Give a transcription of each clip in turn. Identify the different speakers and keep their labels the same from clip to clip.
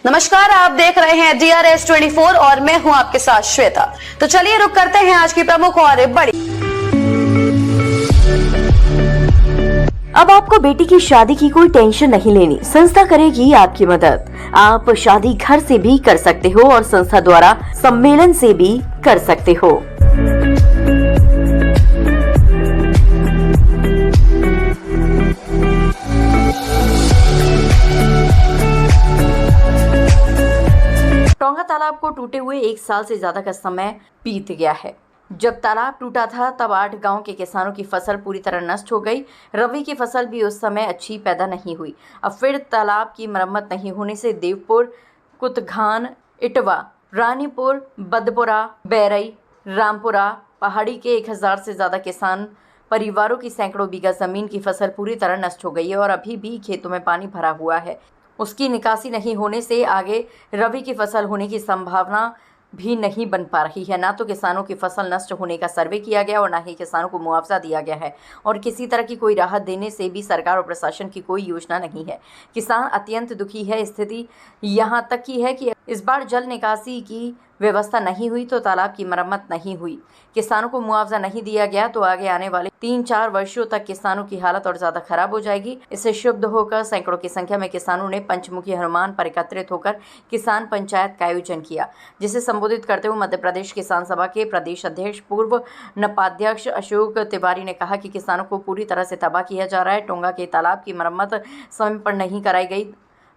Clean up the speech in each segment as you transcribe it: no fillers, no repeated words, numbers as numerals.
Speaker 1: नमस्कार, आप देख रहे हैं DRS 24 और मैं हूं आपके साथ श्वेता। तो चलिए रुक करते हैं आज की प्रमुख और बड़ी।
Speaker 2: अब आपको बेटी की शादी की कोई टेंशन नहीं लेनी। संस्था करेगी आपकी मदद। आप शादी घर से भी कर सकते हो और संस्था द्वारा सम्मेलन से भी कर सकते हो। टोंगा तालाब को टूटे हुए 1 साल से ज्यादा का समय बीत गया है। जब तालाब टूटा था तब 8 गांव के किसानों की फसल पूरी तरह नष्ट हो गई। रबी की फसल भी उस समय अच्छी पैदा नहीं हुई। अब फिर तालाब की मरम्मत नहीं होने से देवपुर, कुतघान, इटवा, रानीपुर, बदपुरा, बैरई, रामपुरा पहाड़ी के 1000 से ज्यादा किसान परिवारों की सैकड़ों बीघा जमीन की फसल पूरी तरह नष्ट हो गई है और अभी भी खेतों में पानी भरा हुआ है। उसकी निकासी नहीं होने से आगे रबी की फसल होने की संभावना भी नहीं बन पा रही है। ना तो किसानों की फसल नष्ट होने का सर्वे किया गया और ना ही किसानों को मुआवजा दिया गया है और किसी तरह की कोई राहत देने से भी सरकार और प्रशासन की कोई योजना नहीं है। किसान अत्यंत दुखी है। स्थिति यहाँ तक की है कि इस बार जल निकासी की व्यवस्था नहीं हुई तो तालाब की मरम्मत नहीं हुई, किसानों को मुआवजा नहीं दिया गया तो आगे आने वाले 3-4 वर्षों तक किसानों की हालत और ज्यादा खराब हो जाएगी। इससे शुद्ध होकर सैकड़ों की संख्या में किसानों ने पंचमुखी हनुमान पर एकत्रित होकर किसान पंचायत का आयोजन किया, जिसे संबोधित करते हुए मध्य प्रदेश किसान सभा के प्रदेश अध्यक्ष पूर्व नपाध्यक्ष अशोक तिवारी ने कहा कि किसानों को पूरी तरह से तबाह किया जा रहा है। टोंगा के तालाब की मरम्मत समय पर नहीं कराई गई।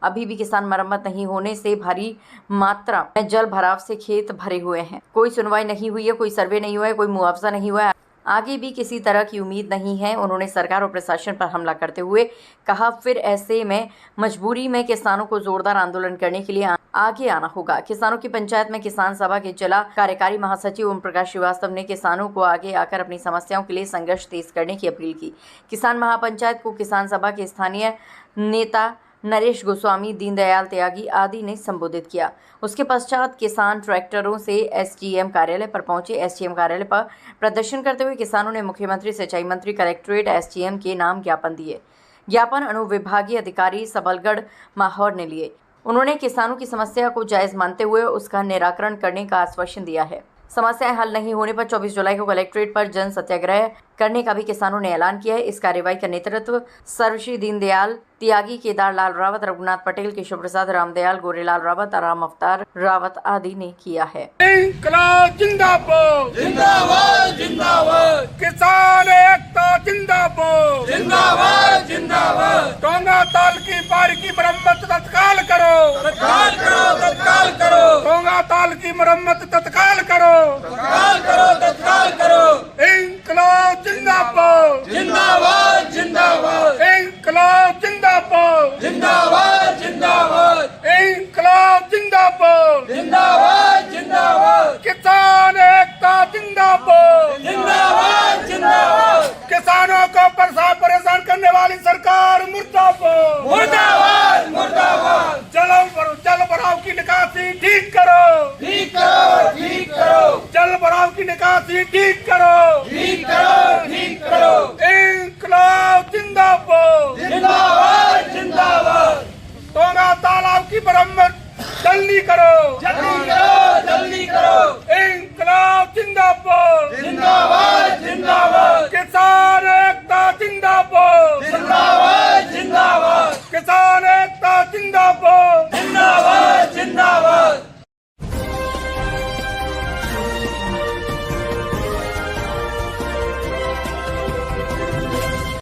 Speaker 2: अभी भी किसान मरम्मत नहीं होने से भारी मात्रा में जल भराव से खेत भरे हुए हैं। कोई सुनवाई नहीं हुई है, कोई सर्वे नहीं हुआ है, कोई मुआवजा नहीं हुआ है। आगे भी किसी तरह की उम्मीद नहीं है। उन्होंने सरकार और प्रशासन पर हमला करते हुए कहा, फिर ऐसे में मजबूरी में किसानों को जोरदार आंदोलन करने के लिए आगे आना होगा। किसानों की पंचायत में किसान सभा के जिला कार्यकारी महासचिव ओम प्रकाश श्रीवास्तव ने किसानों को आगे आकर अपनी समस्याओं के लिए संघर्ष तेज करने की अपील की। किसान महापंचायत को किसान सभा के स्थानीय नेता नरेश गोस्वामी, दीनदयाल त्यागी आदि ने संबोधित किया। उसके पश्चात किसान ट्रैक्टरों से SDM कार्यालय पर पहुंचे। SDM कार्यालय पर प्रदर्शन करते हुए किसानों ने मुख्यमंत्री, सिंचाई मंत्री, कलेक्ट्रेट, SDM के नाम ज्ञापन दिए। ज्ञापन अनुविभागीय अधिकारी सबलगढ़ माहौर ने लिए। उन्होंने किसानों की समस्या को जायज मानते हुए उसका निराकरण करने का आश्वासन दिया है। समस्याएं हल नहीं होने पर 24 जुलाई को कलेक्ट्रेट पर जन सत्याग्रह करने का भी किसानों ने ऐलान किया है। इस कार्यवाही का नेतृत्व सर्वश्री दीनदयाल त्यागी, केदार लाल रावत, रघुनाथ पटेल, केशव प्रसाद, रामदयाल, गोरेलाल रावत, राम अवतार रावत आदि ने किया है।
Speaker 3: इंकलाब जिंदाबाद जिंदाबाद जिंदाबाद, किसान एकता जिंदाबाद जिंदाबाद जिंदाबाद। टोंगा ताल की पार की मरम्मत तत्काल करो, तत्काल करो, तत्काल करो। टोंगा ताल की मरम्मत तत्काल करो, तत्काल करो, तत्काल करो। इंकलाब जिंदाबाद जिंदाबाद जिंदाबाद, इंकलाब जिंदाबाद जिंदाबाद जिंदाबाद, इंकलाब जिंदाबाद जिंदाबाद जिंदाबाद। किसान एकता जिंदाबाद जिंदाबाद जिंदाबाद। किसानों को परेशान करने वाली सरकार मुर्दाबाद मुर्दाबाद मुर्दाबाद। जल भराव की निकासी ठीक करो, ठीक करो, ठीक करो। जल भराव की निकासी ठीक करो, ठीक करो, ठीक करो। इंकलाब जिंदाबाद जिंदाबाद जिंदाबाद। टोंगा तालाब की मरम्मत जल्दी करो, जल्दी